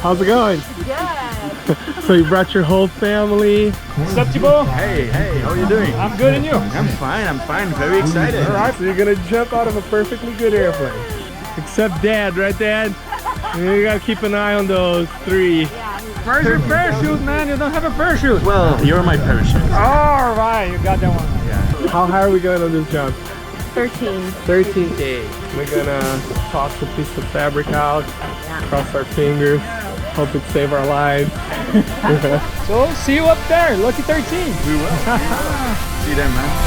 How's it going? Good. So you brought your whole family? What's up, Tibeau? Hey, how are you doing? I'm good, and you? I'm fine, very excited. Alright, so you're gonna jump out of a perfectly good airplane. Except Dad, right Dad? You gotta keep an eye on those three. Where's your parachute, man? You don't have a parachute. Well, you're my parachute. All right, you got that one. Yeah. How high are we going on this jump? 13. 13. We're gonna toss a piece of fabric out, cross our fingers, hope it save our lives. So, see you up there. Lucky 13. We will. See you then, man.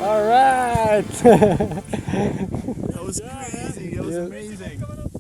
Alright! That was crazy, that was amazing.